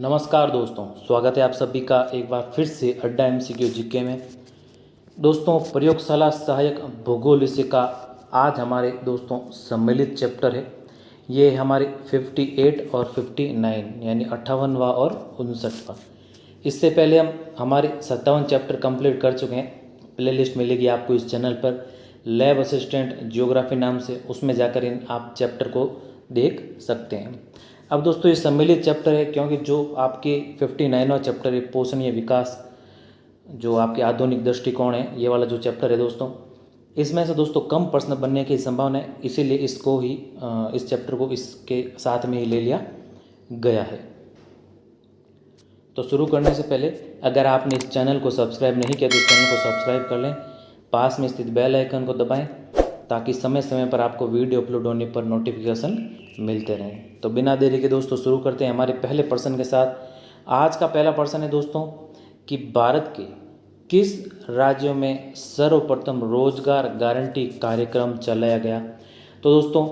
नमस्कार दोस्तों, स्वागत है आप सभी का एक बार फिर से अड्डा एमसीक्यू जीके में। दोस्तों, प्रयोगशाला सहायक भूगोल विषय का आज हमारे दोस्तों सम्मिलित चैप्टर है। ये हमारे 58 और 59 यानी 58वां और 59वां। इससे पहले हम हमारे 57 चैप्टर कंप्लीट कर चुके हैं। प्लेलिस्ट मिलेगी आपको इस चैनल पर लैब असिस्टेंट जियोग्राफी नाम से, उसमें जाकर इन आप चैप्टर को देख सकते हैं। अब दोस्तों ये सम्मिलित चैप्टर है क्योंकि जो आपके 59वां चैप्टर है पोषणीय विकास, जो आपके आधुनिक दृष्टिकोण है, ये वाला जो चैप्टर है दोस्तों, इसमें से दोस्तों कम प्रश्न बनने की संभावना है, इसीलिए इसको ही इस चैप्टर को इसके साथ में ही ले लिया गया है। तो शुरू करने से पहले अगर आपने इस चैनल को सब्सक्राइब नहीं किया तो इस चैनल को सब्सक्राइब कर लें, पास में स्थित बेल आइकन को दबाएं ताकि समय समय पर आपको वीडियो अपलोड होने पर नोटिफिकेशन मिलते रहें। तो बिना देरी के दोस्तों शुरू करते हैं हमारे पहले प्रश्न के साथ। आज का पहला प्रश्न है दोस्तों कि भारत के किस राज्यों में सर्वप्रथम रोजगार गारंटी कार्यक्रम चलाया गया। तो दोस्तों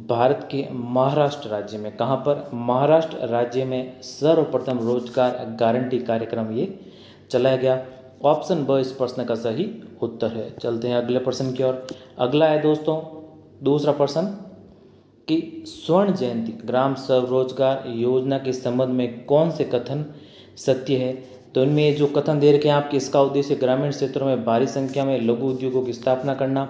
भारत के महाराष्ट्र राज्य में, कहाँ पर, महाराष्ट्र राज्य में सर्वप्रथम रोजगार गारंटी कार्यक्रम ये चलाया गया। ऑप्शन ब इस प्रश्न का सही उत्तर है। चलते हैं अगले प्रश्न की ओर। अगला है दोस्तों दूसरा प्रश्न कि स्वर्ण जयंती ग्राम स्वरोजगार योजना के संबंध में कौन से कथन सत्य है। तो इनमें जो कथन दे रखे हैं आपके, इसका उद्देश्य ग्रामीण क्षेत्रों में भारी संख्या में लघु उद्योगों की स्थापना करना।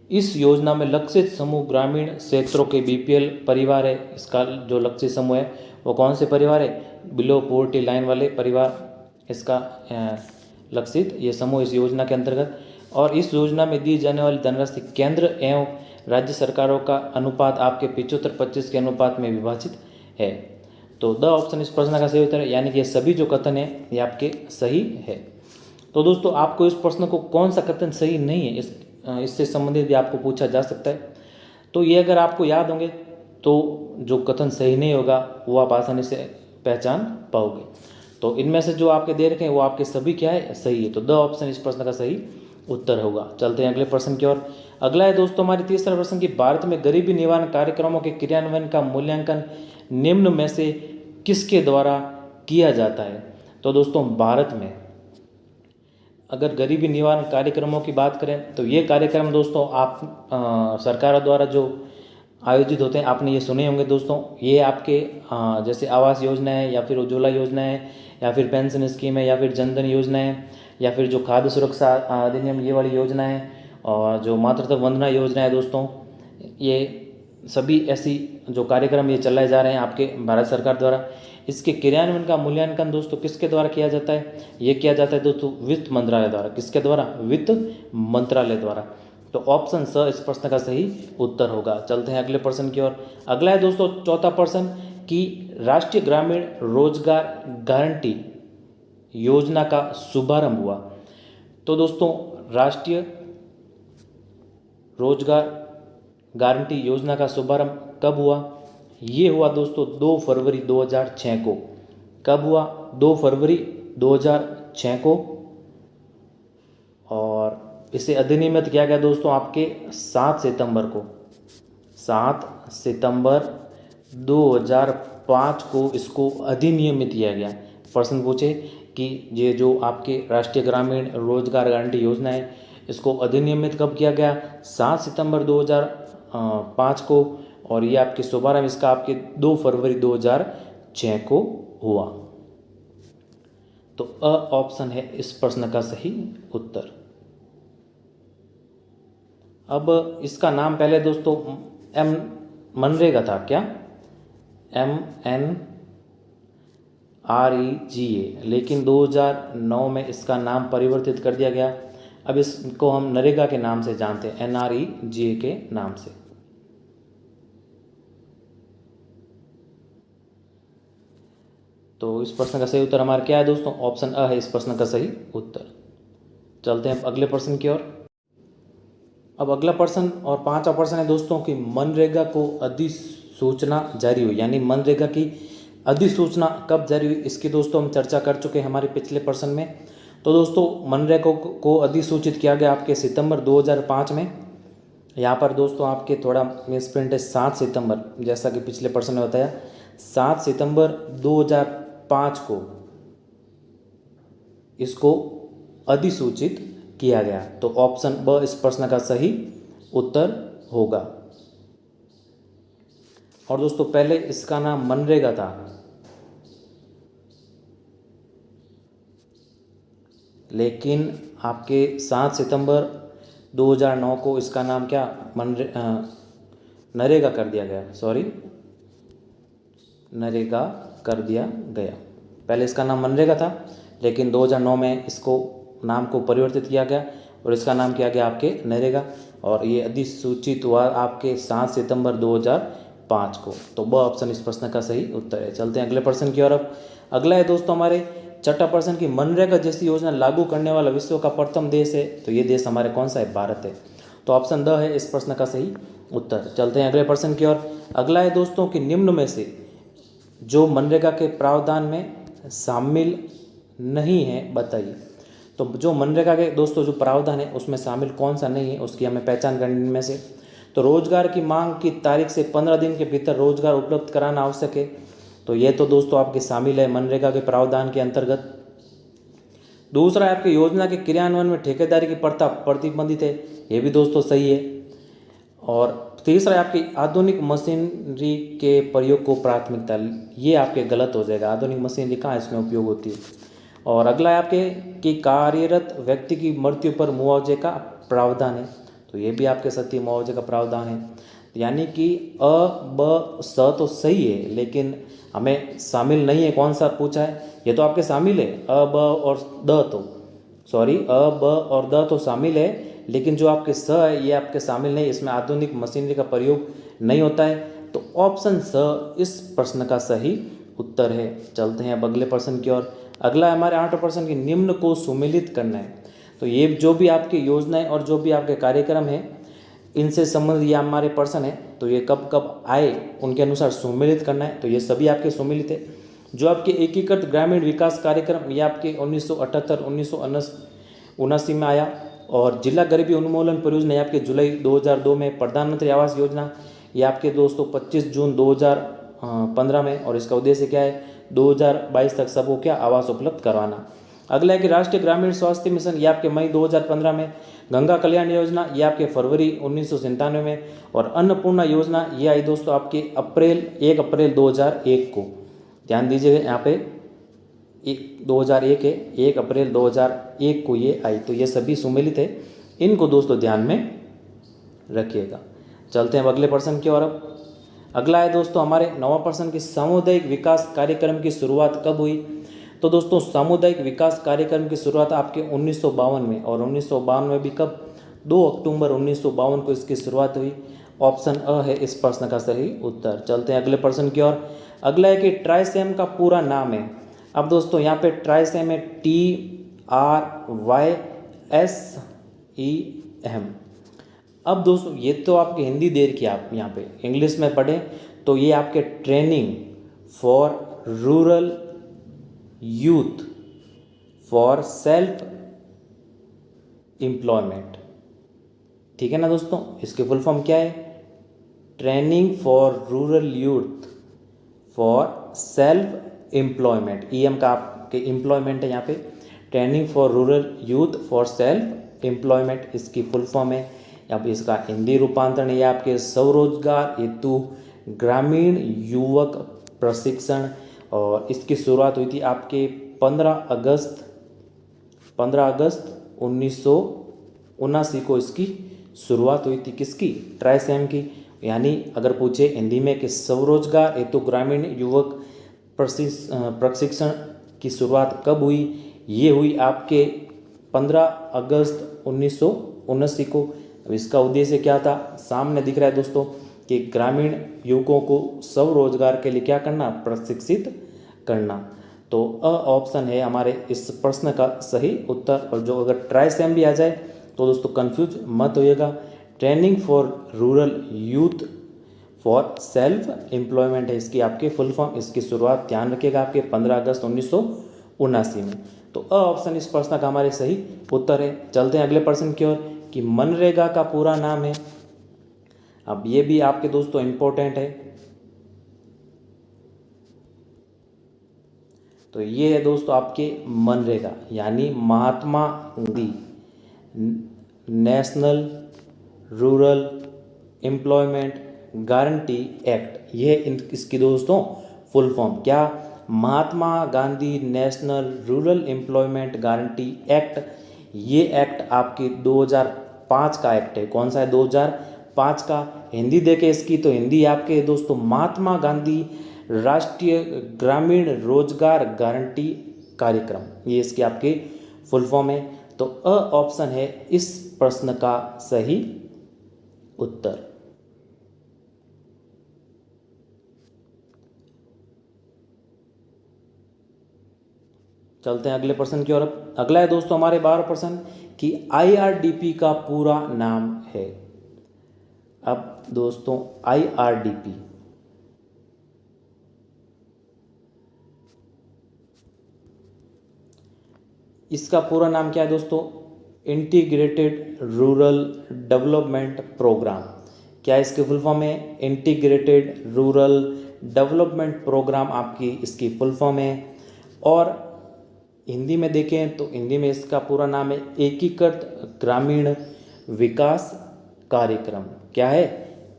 इस योजना में लक्षित समूह ग्रामीण क्षेत्रों के बीपीएल परिवार है। इसका जो लक्षित समूह है वो कौन से परिवार है, बिलो पोवर्टी लाइन वाले परिवार इसका लक्षित ये समूह इस योजना के अंतर्गत। और इस योजना में दी जाने वाली धनराशि केंद्र एवं राज्य सरकारों का अनुपात आपके 75-25 के अनुपात में विभाजित है। तो द ऑप्शन इस प्रश्न का सही उत्तर है, यानी कि ये सभी जो कथन है ये आपके सही है। तो दोस्तों आपको इस प्रश्न को कौन सा कथन सही नहीं है इससे संबंधित भी आपको पूछा जा सकता है। तो ये अगर आपको याद होंगे तो जो कथन सही नहीं होगा वो आप आसानी से पहचान पाओगे। तो इनमें से जो आपके दे रखे हैं वो आपके सभी क्या है, सही है। तो द ऑप्शन इस प्रश्न का सही उत्तर होगा। चलते हैं अगले प्रश्न की ओर। अगला है दोस्तों हमारे तीसरा प्रश्न कि भारत में गरीबी निवारण कार्यक्रमों के क्रियान्वयन का मूल्यांकन निम्न में से किसके द्वारा किया जाता है। तो दोस्तों भारत में अगर गरीबी निवारण कार्यक्रमों की बात करें तो ये कार्यक्रम दोस्तों आप सरकार द्वारा जो आयोजित होते हैं, आपने ये सुने होंगे दोस्तों। ये आपके जैसे आवास योजना है या फिर उज्ज्वला योजना है या फिर पेंशन स्कीम है या फिर जनधन योजना है या फिर जो खाद्य सुरक्षा अधिनियम ये वाली योजना है और जो मातृत्व वंदना योजना है दोस्तों, ये सभी ऐसी जो कार्यक्रम ये चलाए जा रहे हैं आपके भारत सरकार द्वारा। इसके क्रियान्वयन का मूल्यांकन दोस्तों किसके द्वारा किया जाता है, ये किया जाता है दोस्तों वित्त मंत्रालय द्वारा। किसके द्वारा, वित्त मंत्रालय द्वारा। तो ऑप्शन स इस प्रश्न का सही उत्तर होगा। चलते हैं अगले प्रश्न की ओर। अगला है दोस्तों चौथा प्रश्न कि राष्ट्रीय ग्रामीण रोजगार गारंटी योजना का शुभारंभ हुआ। तो दोस्तों राष्ट्रीय रोजगार गारंटी योजना का शुभारंभ कब हुआ, ये हुआ दोस्तों 2 फरवरी 2006 को। कब हुआ, 2 फरवरी 2006 को। और इसे अधिनियमित किया गया दोस्तों आपके 7 सितंबर को। 7 सितंबर 2005 को इसको अधिनियमित किया गया। प्रश्न पूछे कि ये जो आपके राष्ट्रीय ग्रामीण रोजगार गारंटी योजना है इसको अधिनियमित कब किया गया, 7 सितंबर 2005 को। और ये आपके शुभारंभ इसका आपके 2 फरवरी 2006 को हुआ। तो अ ऑप्शन है इस प्रश्न का सही उत्तर। अब इसका नाम पहले दोस्तों मनरेगा था क्या, MNREGA, लेकिन 2009 में इसका नाम परिवर्तित कर दिया गया। अब इसको हम नरेगा के नाम से जानते हैं, NREGA के नाम से। तो इस प्रश्न का सही उत्तर हमारा क्या है दोस्तों, ऑप्शन अ है इस प्रश्न का सही उत्तर। चलते हैं अगले प्रश्न की ओर। अब अगला प्रश्न और पांचवा प्रश्न है दोस्तों कि मनरेगा को अधिसूचना जारी हुई, यानी मनरेगा की अधिसूचना कब जारी हुई, इसकी दोस्तों हम चर्चा कर चुके हैं हमारे पिछले प्रश्न में। तो दोस्तों मनरेगा को अधिसूचित किया गया आपके सितंबर 2005 में। यहाँ पर दोस्तों आपके थोड़ा मिसप्रिंट है, 7 सितंबर, जैसा कि पिछले प्रश्न में बताया 7 सितंबर 2005 2005 को इसको अधिसूचित किया गया। तो ऑप्शन ब इस प्रश्न का सही उत्तर होगा। और दोस्तों पहले इसका नाम मनरेगा था, लेकिन आपके 7 सितंबर 2009 को इसका नाम क्या नरेगा कर दिया गया, नरेगा कर दिया गया। पहले इसका नाम मनरेगा था, लेकिन 2009 में इसको नाम को परिवर्तित किया गया और इसका नाम किया गया आपके नरेगा, और ये अधिसूचित हुआ आपके 7 सितंबर 2005 को। तो ब ऑप्शन इस प्रश्न का सही उत्तर है। चलते हैं अगले प्रश्न की ओर। अब अगला है दोस्तों हमारे छठा प्रश्न की मनरेगा जैसी योजना लागू करने वाला विश्व का प्रथम देश है, तो ये देश हमारे कौन सा है? भारत है। तो ऑप्शन द है इस प्रश्न का सही उत्तर। चलते हैं अगले प्रश्न की ओर। अगला है दोस्तों कि निम्न में से जो मनरेगा के प्रावधान में शामिल नहीं है बताइए। तो जो मनरेगा के दोस्तों जो प्रावधान है उसमें शामिल कौन सा नहीं है, उसकी हमें पहचान करने में से। तो रोजगार की मांग की तारीख से 15 दिन के भीतर रोजगार उपलब्ध कराना आवश्यक है, तो ये तो दोस्तों आपके शामिल है मनरेगा के प्रावधान के अंतर्गत। दूसरा है आपकी योजना के क्रियान्वयन में ठेकेदारी की प्रथा प्रतिबंधित है, ये भी दोस्तों सही है। और तीसरा है आपकी आधुनिक मशीनरी के प्रयोग को प्राथमिकता, ये आपके गलत हो जाएगा। आधुनिक मशीनरी कहाँ इसमें उपयोग होती है। और अगला है आपके कि कार्यरत व्यक्ति की मृत्यु पर मुआवजे का प्रावधान है, तो ये भी आपके सत्य मुआवजे का प्रावधान है। यानी कि अ ब स तो सही है, लेकिन हमें शामिल नहीं है। कौन सा पूछा है? ये तो आपके शामिल है, अ ब और द तो अ ब और द तो शामिल है, लेकिन जो आपके स है ये आपके शामिल नहीं, इसमें आधुनिक मशीनरी का प्रयोग नहीं होता है। तो ऑप्शन स इस प्रश्न का सही उत्तर है। चलते हैं अब अगले प्रश्न की ओर। अगला है हमारे 8 प्रश्न की निम्न को सुमेलित करना है। तो ये जो भी आपकी योजनाएं और जो भी आपके कार्यक्रम है इनसे संबंधित ये हमारे प्रश्न है, तो ये कब कब आए उनके अनुसार सुमेलित करना है। तो ये सभी आपके सुमेलित है। जो आपके एकीकृत ग्रामीण विकास कार्यक्रम ये आपके 1978-1979 में आया, और जिला गरीबी उन्मूलन परियोजना ये आपके जुलाई 2002 में, प्रधानमंत्री आवास योजना ये आपके दोस्तों 25 जून 2015 में, और इसका उद्देश्य क्या है? 2022 तक सबको क्या आवास उपलब्ध करवाना। अगला है कि राष्ट्रीय ग्रामीण स्वास्थ्य मिशन ये आपके मई 2015 में, गंगा कल्याण योजना ये आपके फरवरी 1997 में, और अन्नपूर्णा योजना ये आई दोस्तों आपके 1 अप्रैल 2001 को। ध्यान दीजिएगा यहाँ पे 2001 है, 1 अप्रैल 2001 को ये आई। तो ये सभी सुमेलित है, इनको दोस्तों ध्यान में रखिएगा। चलते हैं अगले प्रश्न की ओर। अब अगला है दोस्तों हमारे 9वां प्रश्न की सामुदायिक विकास कार्यक्रम की शुरुआत कब हुई। तो दोस्तों सामुदायिक विकास कार्यक्रम की शुरुआत आपके 1952 में, और 1952 में भी कब? 2 अक्टूबर 1952 को इसकी शुरुआत हुई। ऑप्शन अ है इस प्रश्न का सही उत्तर। चलते हैं अगले प्रश्न की ओर। अगला है कि ट्राइसेम का पूरा नाम है। अब दोस्तों यहाँ पे ट्राइसेम है TRYSEM। अब दोस्तों ये तो आपकी हिंदी देर की, आप यहाँ पे इंग्लिश में पढ़ें तो ये आपके training for rural youth for self employment, ठीक है ना दोस्तों। इसके फुल फॉर्म क्या है? Training for rural youth for self employment. EM का आपके एम्प्लॉयमेंट है यहाँ पे, training for rural youth for self employment इसकी फुल फॉर्म है। अब इसका हिंदी रूपांतरण ये आपके स्वरोजगार हेतु ग्रामीण युवक प्रशिक्षण, और इसकी शुरुआत हुई थी आपके 15 अगस्त 1979 को इसकी शुरुआत हुई थी। किसकी? ट्राइसेम की। यानी अगर पूछे हिंदी में कि स्वरोजगार हेतु ग्रामीण युवक प्रशिक्षण की शुरुआत कब हुई, ये हुई आपके 15 अगस्त 1979 को। अब इसका उद्देश्य क्या था? सामने दिख रहा है दोस्तों कि ग्रामीण युवकों को स्वरोजगार के लिए क्या करना? प्रशिक्षित करना। तो अ ऑप्शन है हमारे इस प्रश्न का सही उत्तर। और जो अगर ट्राइसेम भी आ जाए तो दोस्तों कंफ्यूज मत होइएगा। Training for rural youth for self employment है इसकी आपके फुल फॉर्म। इसकी शुरुआत ध्यान रखिएगा आपके 15 अगस्त 1979 में। तो अ ऑप्शन इस प्रश्न का हमारे सही उत्तर है। चलते हैं अगले प्रश्न की ओर कि मनरेगा का पूरा नाम है। अब ये भी आपके दोस्तों इम्पोर्टेंट है। तो ये है दोस्तों आपके मनरेगा यानी Mahatma Gandhi national rural employment guarantee act. ये इसकी दोस्तों फुल फॉर्म क्या, Mahatma Gandhi national rural employment guarantee act. ये एक्ट आपके 2005 का एक्ट है। कौन सा है? 2005 का। हिंदी देखें इसकी तो हिंदी आपके दोस्तों महात्मा गांधी राष्ट्रीय ग्रामीण रोजगार गारंटी कार्यक्रम, ये इसके आपके फुल फॉर्म है। तो अ ऑप्शन है इस प्रश्न का सही उत्तर। चलते हैं अगले प्रश्न की ओर। अगला है दोस्तों हमारे 12 प्रश्न कि आईआरडीपी का पूरा नाम है। अब दोस्तों आईआरडीपी इसका पूरा नाम क्या है दोस्तों? Integrated rural development programme. क्या इसके फुल फॉर्म है? इंटीग्रेटेड रूरल डेवलपमेंट प्रोग्राम आपकी इसकी फुल फॉर्म है। और हिंदी में देखें तो हिंदी में इसका पूरा नाम है एकीकृत ग्रामीण विकास कार्यक्रम। क्या है?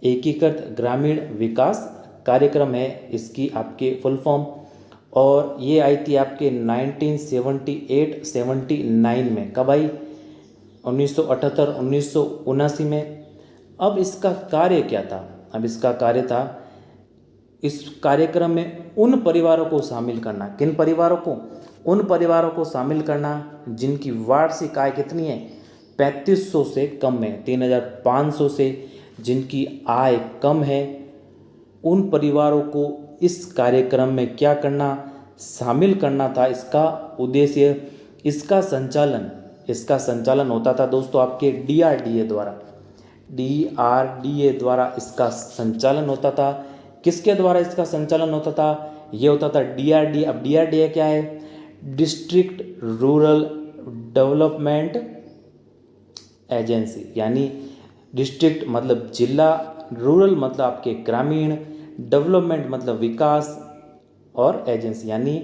एकीकृत ग्रामीण विकास कार्यक्रम है इसकी आपके फुल फॉर्म। और ये आई थी आपके 1978-79 में। कब आई? 1978-1979 में। अब इसका कार्य क्या था? अब इसका कार्य था इस कार्यक्रम में उन परिवारों को शामिल करना। किन परिवारों को? उन परिवारों को शामिल करना जिनकी वार्षिक आय कितनी है? 3500 से कम है। 3500 से जिनकी आय कम है, उन परिवारों को इस कार्यक्रम में क्या करना? शामिल करना था। इसका उद्देश्य, इसका संचालन होता था दोस्तों आपके डीआरडीए द्वारा इसका संचालन होता था। किसके द्वारा इसका संचालन होता था? ये होता था डीआरडीए। अब डीआरडीए क्या है? डिस्ट्रिक्ट रूरल डेवलपमेंट एजेंसी, यानी डिस्ट्रिक्ट मतलब जिला, रूरल मतलब आपके ग्रामीण, डेवलपमेंट मतलब विकास, और एजेंसी यानी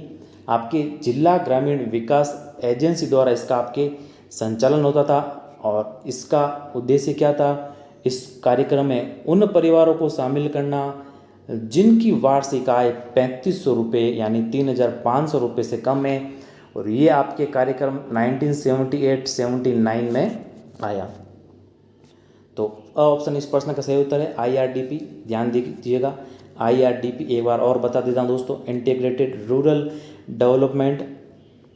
आपके जिला ग्रामीण विकास एजेंसी द्वारा इसका आपके संचालन होता था। और इसका उद्देश्य क्या था? इस कार्यक्रम में उन परिवारों को शामिल करना जिनकी वार्षिक आय 3500 रुपये यानी 3500 रुपये से कम है। और ये आपके कार्यक्रम 1978-79 में आया। तो ऑप्शन इस प्रश्न का सही उत्तर है आईआरडीपी। ध्यान दीजिएगा, आईआरडीपी एक बार और बता देता हूँ दोस्तों, integrated rural development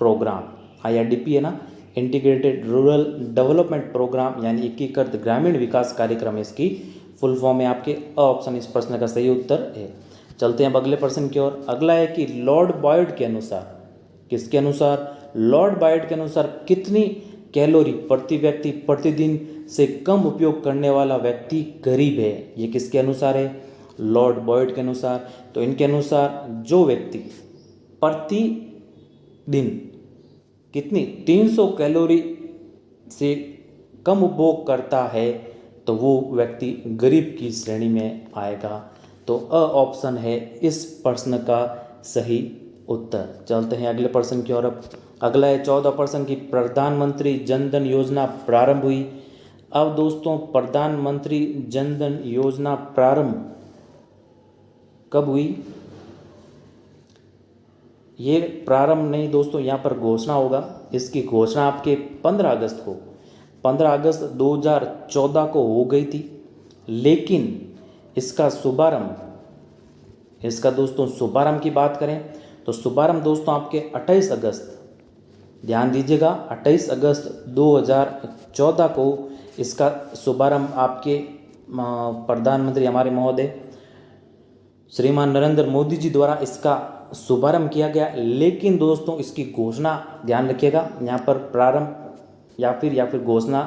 programme. IRDP है ना, इंटीग्रेटेड रूरल डेवलपमेंट प्रोग्राम यानी एकीकृत ग्रामीण विकास कार्यक्रम, इसकी फुल फॉर्म है आपके। ऑप्शन इस प्रश्न का सही उत्तर है। चलते हैं अब अगले प्रश्न की ओर। अगला है कि लॉर्ड बॉयड के अनुसार, किसके अनुसार? लॉर्ड बॉयड के अनुसार कितनी कैलोरी प्रति व्यक्ति प्रतिदिन से कम उपयोग करने वाला व्यक्ति गरीब है? ये किसके अनुसार है? लॉर्ड बॉयड के अनुसार। तो इनके अनुसार जो व्यक्ति प्रतिदिन कितनी 300 कैलोरी से कम उपभोग करता है तो वो व्यक्ति गरीब की श्रेणी में आएगा। तो अ ऑप्शन है इस प्रश्न का सही उत्तर। चलते हैं अगले प्रश्न की ओर। अब अगला है 14 प्रश्न की प्रधानमंत्री जन धन योजना प्रारंभ हुई। अब दोस्तों प्रधानमंत्री जन धन योजना प्रारंभ कब हुई? ये प्रारंभ नहीं दोस्तों, यहाँ पर घोषणा होगा। इसकी घोषणा आपके 15 अगस्त को 15 अगस्त 2014 को हो गई थी। लेकिन इसका शुभारंभ, इसका दोस्तों शुभारंभ की बात करें तो शुभारंभ दोस्तों आपके 28 अगस्त, ध्यान दीजिएगा 28 अगस्त 2014 को इसका शुभारंभ आपके प्रधानमंत्री हमारे महोदय श्रीमान नरेंद्र मोदी जी द्वारा इसका शुभारंभ किया गया। लेकिन दोस्तों इसकी घोषणा, ध्यान रखिएगा यहाँ पर प्रारंभ या फिर घोषणा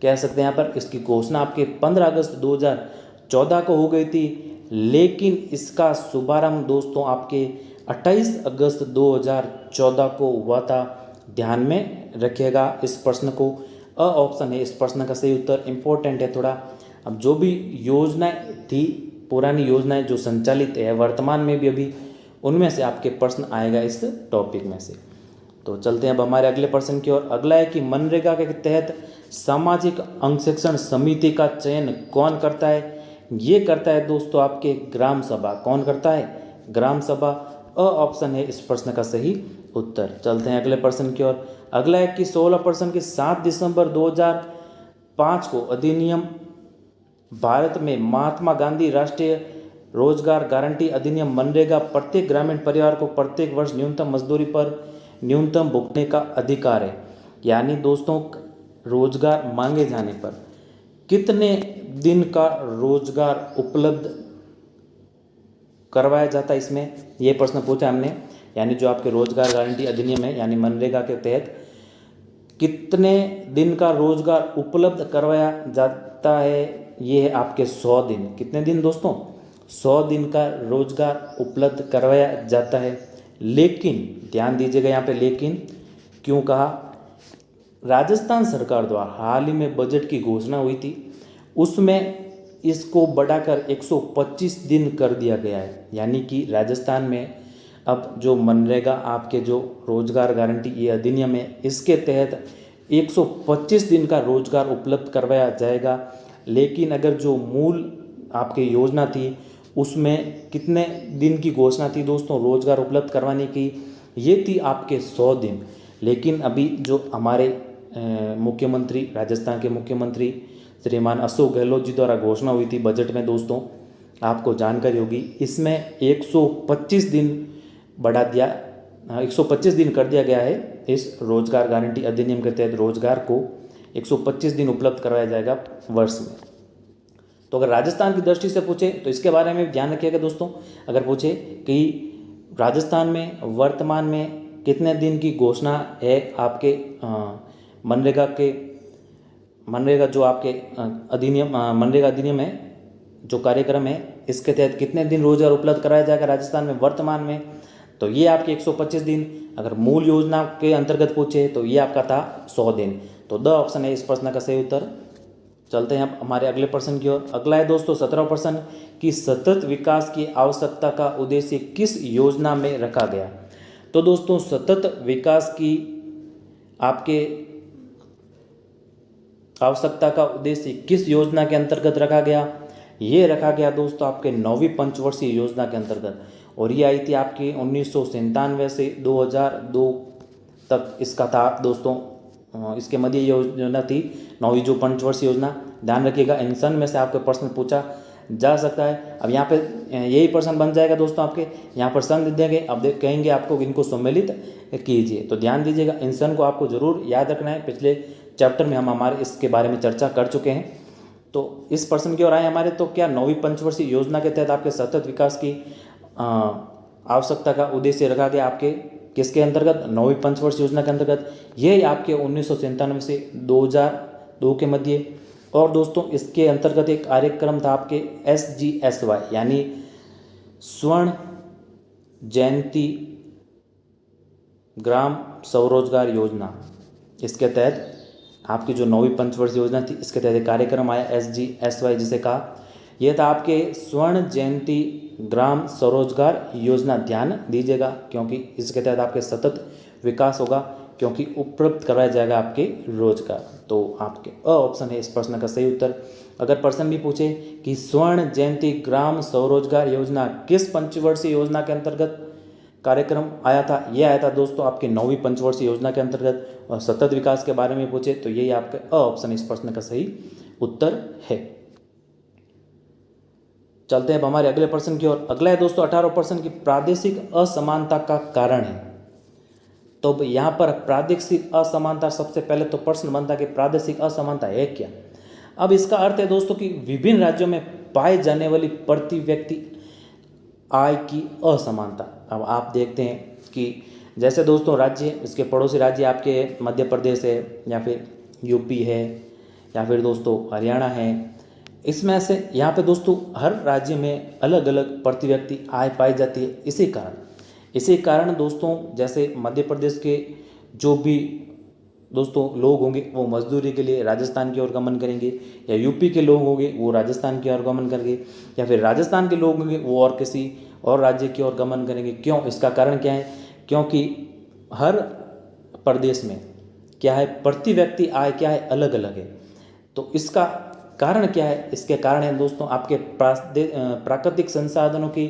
कह सकते हैं। यहाँ पर इसकी घोषणा आपके 15 अगस्त 2014 को हो गई थी। लेकिन इसका शुभारंभ दोस्तों आपके 28 अगस्त 2014 को हुआ था। ध्यान में रखिएगा इस प्रश्न को। अ ऑप्शन है इस प्रश्न का सही उत्तर। इम्पोर्टेंट है थोड़ा। अब जो भी योजनाएं थी, पुरानी योजनाएं जो संचालित है, वर्तमान में भी अभी उनमें से आपके प्रश्न आएगा इस टॉपिक में से। तो चलते हैं अब हमारे अगले प्रश्न की ओर। अगला है कि मनरेगा के तहत सामाजिक अंगशिक्षण समिति का चयन कौन करता है? ये करता है दोस्तों आपके ग्राम सभा। कौन करता है? ग्राम सभा। ऑप्शन है इस प्रश्न का सही उत्तर। चलते हैं अगले प्रश्न की ओर। अगला है कि 16% की 7 दिसंबर 2005 को अधिनियम भारत में महात्मा गांधी राष्ट्रीय रोजगार गारंटी अधिनियम मनरेगा प्रत्येक ग्रामीण परिवार को प्रत्येक वर्ष न्यूनतम मजदूरी पर न्यूनतम भुगतने का अधिकार है। यानी दोस्तों रोजगार मांगे जाने पर कितने दिन का रोजगार उपलब्ध करवाया जाता है, इसमें ये प्रश्न पूछा हमने। यानी जो आपके रोजगार गारंटी अधिनियम है यानी मनरेगा के तहत कितने दिन का रोजगार उपलब्ध करवाया जाता है? ये है आपके 100 दिन। कितने दिन दोस्तों? 100 दिन का रोजगार उपलब्ध करवाया जाता है। लेकिन ध्यान दीजिएगा यहाँ पे लेकिन क्यों कहा? राजस्थान सरकार द्वारा हाल ही में बजट की घोषणा हुई थी, उसमें इसको बढ़ाकर 125 दिन कर दिया गया है। यानी कि राजस्थान में अब जो मनरेगा आपके जो रोजगार गारंटी ये अधिनियम है इसके तहत 125 दिन का रोजगार उपलब्ध करवाया जाएगा। लेकिन अगर जो मूल आपकी योजना थी उसमें कितने दिन की घोषणा थी दोस्तों रोजगार उपलब्ध करवाने की? ये थी आपके 100 दिन। लेकिन अभी जो हमारे मुख्यमंत्री राजस्थान के मुख्यमंत्री श्रीमान अशोक गहलोत जी द्वारा घोषणा हुई थी बजट में दोस्तों, आपको जानकारी होगी, इसमें 125 दिन बढ़ा दिया 125 दिन कर दिया गया है। इस रोजगार गारंटी अधिनियम के तहत रोजगार को 125 दिन उपलब्ध करवाया जाएगा वर्ष में। तो अगर राजस्थान की दृष्टि से पूछे तो इसके बारे में ध्यान रखिएगा दोस्तों। अगर पूछे कि राजस्थान में वर्तमान में कितने दिन की घोषणा है आपके मनरेगा जो आपके अधिनियम मनरेगा अधिनियम है जो कार्यक्रम है इसके तहत कितने दिन रोजगार उपलब्ध कराया जाएगा राजस्थान में वर्तमान में, तो ये आपके 125 दिन। अगर मूल योजना के अंतर्गत पूछे तो ये आपका था 100 दिन। तो द ऑप्शन है इस प्रश्न का सही उत्तर। चलते हैं अब हमारे अगले प्रश्न की ओर। अगला है दोस्तों 17वां प्रश्न कि सतत विकास की आवश्यकता का उद्देश्य किस योजना में रखा गया? तो दोस्तों सतत विकास की आपके आवश्यकता का उद्देश्य किस योजना के अंतर्गत रखा गया? ये रखा गया दोस्तों आपके 9वीं पंचवर्षीय योजना के अंतर्गत, और ये आई थी आपकी 1997 से 2002 तक इसका था दोस्तों। इसके मध्य योजना थी 9वीं जो पंचवर्षीय योजना। ध्यान रखिएगा इन सन में से आपको प्रश्न पूछा जा सकता है। अब यहाँ पे यही प्रश्न बन जाएगा दोस्तों आपके, यहाँ पर सन देंगे, अब कहेंगे आपको इनको सम्मिलित कीजिए। तो ध्यान दीजिएगा इन सन को आपको जरूर याद रखना है। पिछले चैप्टर में हम हमारे इसके बारे में चर्चा कर चुके हैं। तो इस प्रश्न की ओर आए हमारे, तो क्या 9वीं पंचवर्षीय योजना के तहत आपके सतत विकास की आवश्यकता का उद्देश्य रखा गया आपके किसके अंतर्गत? 9वीं पंचवर्षीय योजना के अंतर्गत। ये आपके 1997 से 2002 के मध्य। और दोस्तों इसके अंतर्गत एक कार्यक्रम था आपके SGSY यानी स्वर्ण जयंती ग्राम स्वरोजगार योजना। इसके तहत आपकी जो 9वीं पंचवर्षीय योजना थी इसके तहत एक कार्यक्रम आया SGSY जिसे कहा, यह था आपके स्वर्ण जयंती ग्राम स्वरोजगार योजना। ध्यान दीजिएगा क्योंकि इसके तहत आपके सतत विकास होगा क्योंकि उपलब्ध करवाया जाएगा आपके रोजगार। तो आपके ऑप्शन है इस प्रश्न का सही उत्तर। अगर प्रश्न भी पूछे कि स्वर्ण जयंती ग्राम स्वरोजगार योजना किस पंचवर्षीय योजना के अंतर्गत कार्यक्रम आया था? यह आया था दोस्तों आपके 9वीं पंचवर्षीय योजना के अंतर्गत। और सतत विकास के बारे में पूछे तो यही आपका ऑप्शन इस प्रश्न का सही उत्तर है। चलते हैं अब हमारे अगले प्रश्न की ओर। अगला है दोस्तों 18वां प्रश्न की प्रादेशिक असमानता का कारण है। तो यहाँ पर प्रादेशिक असमानता, सबसे पहले तो प्रश्न बनता है कि प्रादेशिक असमानता है क्या? अब इसका अर्थ है दोस्तों कि विभिन्न राज्यों में पाई जाने वाली प्रति व्यक्ति आय की असमानता। अब आप देखते हैं कि जैसे दोस्तों राज्य, इसके पड़ोसी राज्य आपके मध्य प्रदेश है या फिर यूपी है या फिर दोस्तों हरियाणा है, इसमें से यहाँ पे दोस्तों हर राज्य में अलग अलग प्रति व्यक्ति आय पाई जाती है। इसी कारण दोस्तों जैसे मध्य प्रदेश के जो भी दोस्तों लोग होंगे वो मजदूरी के लिए राजस्थान की ओर गमन करेंगे, या यूपी के लोग होंगे वो राजस्थान की ओर गमन करेंगे, या फिर राजस्थान के लोग होंगे वो और किसी और राज्य की ओर गमन करेंगे। क्यों? इसका कारण क्या है? क्योंकि हर प्रदेश में क्या है, प्रति व्यक्ति आय क्या है, अलग अलग है। तो इसका कारण क्या है? इसके कारण है दोस्तों आपके प्राकृतिक संसाधनों की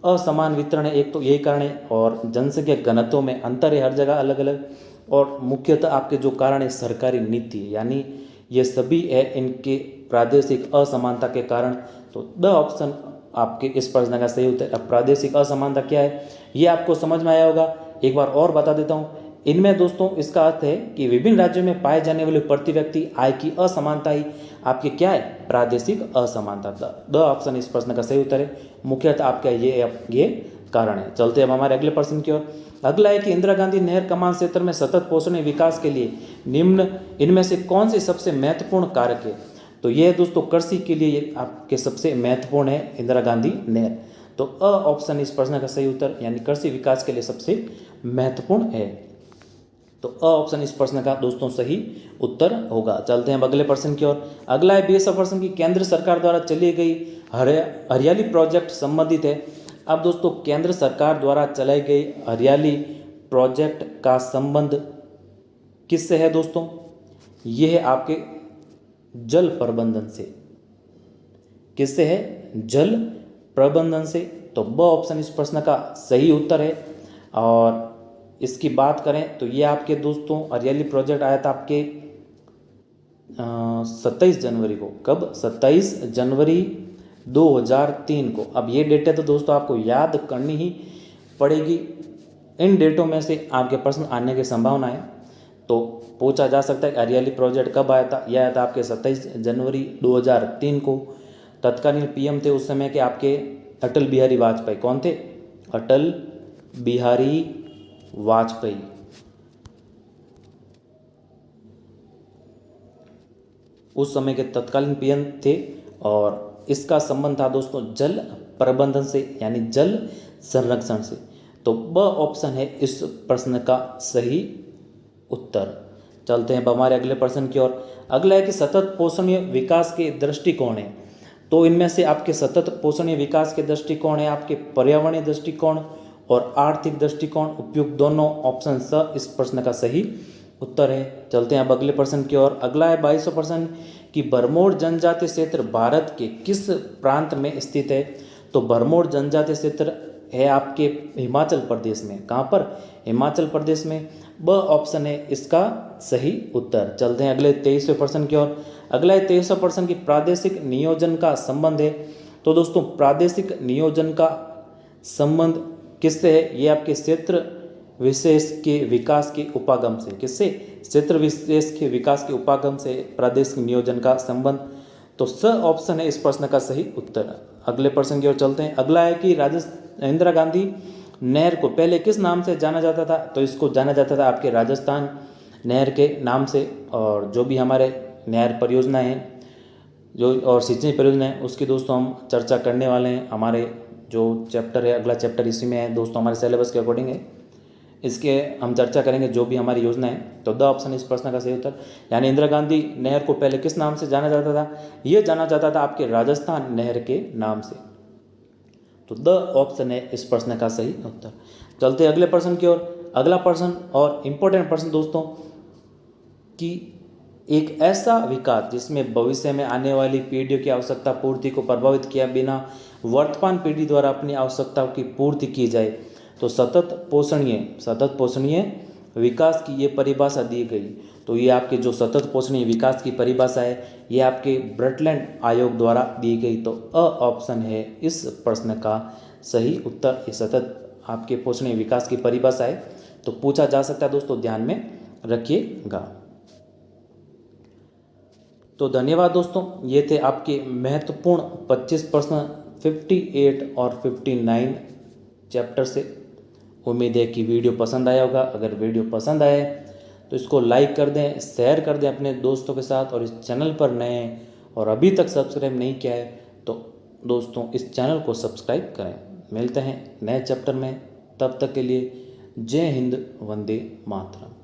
असमान वितरण है, एक तो यही कारण है, और जनसंख्या घनत्व में अंतर है हर जगह अलग अलग, और मुख्यतः आपके जो कारण है सरकारी नीति, यानी ये सभी है इनके प्रादेशिक असमानता के कारण। तो द ऑप्शन आपके इस प्रश्न का सही उत्तर। अब प्रादेशिक असमानता क्या है ये आपको समझ में आया होगा, एक बार और बता देता हूँ। इनमें दोस्तों इसका अर्थ है कि विभिन्न राज्यों में पाए जाने वाले प्रति व्यक्ति आय की असमानता ही आपकी क्या है, प्रादेशिक असमानता। द ऑप्शन इस प्रश्न का सही उत्तर है, मुख्यतः आपका ये कारण है। चलते अब हमारे अगले प्रश्न की ओर। अगला है कि इंदिरा गांधी नहर कमान क्षेत्र में सतत पोषणीय विकास के लिए निम्न इनमें से कौन सी सबसे महत्वपूर्ण कारक है? तो यह दोस्तों कृषि के लिए आपके सबसे महत्वपूर्ण है इंदिरा गांधी नहर। तो अ ऑप्शन इस प्रश्न का सही उत्तर, यानी कृषि विकास के लिए सबसे महत्वपूर्ण है। तो अ ऑप्शन इस प्रश्न का दोस्तों सही उत्तर होगा। चलते हैं अगले प्रश्न की ओर। अगला है 20 प्रश्न की केंद्र सरकार द्वारा चली गई हरियाली प्रोजेक्ट संबंधित है। अब दोस्तों केंद्र सरकार द्वारा चलाई गई हरियाली प्रोजेक्ट का संबंध किससे है दोस्तों? यह है आपके जल प्रबंधन से। किससे है? जल प्रबंधन से। तो ब ऑप्शन इस प्रश्न का सही उत्तर है। और इसकी बात करें तो ये आपके दोस्तों हरियाली प्रोजेक्ट आया था आपके 27 जनवरी को। कब? 27 जनवरी 2003 को। अब ये डेट है तो दोस्तों आपको याद करनी ही पड़ेगी। इन डेटों में से आपके प्रश्न आने की संभावना है। तो पूछा जा सकता है कि हरियाली प्रोजेक्ट कब आया था? यह आया था आपके 27 जनवरी 2003 को। तत्कालीन पीएम थे उस समय के आपके अटल बिहारी वाजपेयी। कौन थे? अटल बिहारी वाजपेयी। उस समय के तत्कालीन पीएम थे, और इसका संबंध था दोस्तों जल प्रबंधन से, यानी जल संरक्षण से। तो ब ऑप्शन है इस प्रश्न का सही उत्तर। चलते हैं हमारे अगले प्रश्न की ओर। अगला है कि सतत पोषणीय विकास के दृष्टिकोण है। तो इनमें से आपके सतत पोषणीय विकास के दृष्टिकोण है आपके पर्यावरणीय दृष्टिकोण और आर्थिक दृष्टिकोण, उपयुक्त दोनों। ऑप्शन स इस प्रश्न का सही उत्तर है। चलते हैं अब अगले प्रश्न की ओर। अगला है 22वां प्रश्न कि भरमौर जनजातीय क्षेत्र भारत के किस प्रांत में स्थित है? तो भरमौर जनजातीय क्षेत्र है आपके हिमाचल प्रदेश में। कहाँ पर? हिमाचल प्रदेश में। ब ऑप्शन है इसका सही उत्तर। चलते हैं अगले 23वें प्रश्न की ओर। अगला है 23वां प्रश्न की प्रादेशिक नियोजन का संबंध है। तो दोस्तों प्रादेशिक नियोजन का संबंध किससे है? ये आपके क्षेत्र विशेष के विकास के उपागम से। किससे? क्षेत्र विशेष के विकास के उपागम से प्रादेशिक नियोजन का संबंध। तो स ऑप्शन है इस प्रश्न का सही उत्तर। अगले प्रश्न की ओर चलते हैं। अगला है कि इंदिरा गांधी नहर को पहले किस नाम से जाना जाता था? तो इसको जाना जाता था आपके राजस्थान नहर के नाम से। और जो भी हमारे नहर परियोजना है जो और सिंचाई परियोजना है उसकी दोस्तों हम चर्चा करने वाले हैं। हमारे जो चैप्टर है, अगला चैप्टर इसी में है दोस्तों, हमारे सिलेबस के अकॉर्डिंग है। इसके हम चर्चा करेंगे जो भी हमारी योजना है। तो द ऑप्शन इस प्रश्न का सही उत्तर, यानी इंदिरा गांधी नहर को पहले किस नाम से जाना जाता था? ये जाना जाता था आपके राजस्थान नहर के नाम से। तो द ऑप्शन है इस प्रश्न का सही उत्तर। चलते अगले प्रश्न की ओर। अगला प्रश्न और इम्पोर्टेंट प्रश्न दोस्तों कि एक ऐसा विकास जिसमें भविष्य में आने वाली पीढ़ियों की आवश्यकता पूर्ति को प्रभावित किया बिना वर्तमान पीढ़ी द्वारा अपनी आवश्यकताओं की पूर्ति की जाए। तो सतत पोषणीय विकास की ये परिभाषा दी गई। तो ये आपके जो सतत पोषणीय विकास की परिभाषा है ये आपके ब्रटलैंड आयोग द्वारा दी गई। तो अ ऑप्शन है इस प्रश्न का सही उत्तर। ये सतत आपके पोषणीय विकास की परिभाषा है, तो पूछा जा सकता है दोस्तों, ध्यान में रखिएगा। तो धन्यवाद दोस्तों, ये थे आपके महत्वपूर्ण 25 प्रश्न 58 और 59 चैप्टर से। उम्मीद है कि वीडियो पसंद आया होगा। अगर वीडियो पसंद आए तो इसको लाइक कर दें, शेयर कर दें अपने दोस्तों के साथ, और इस चैनल पर नए हैं और अभी तक सब्सक्राइब नहीं किया है तो दोस्तों इस चैनल को सब्सक्राइब करें। मिलते हैं नए चैप्टर में, तब तक के लिए जय हिंद, वंदे मातरम।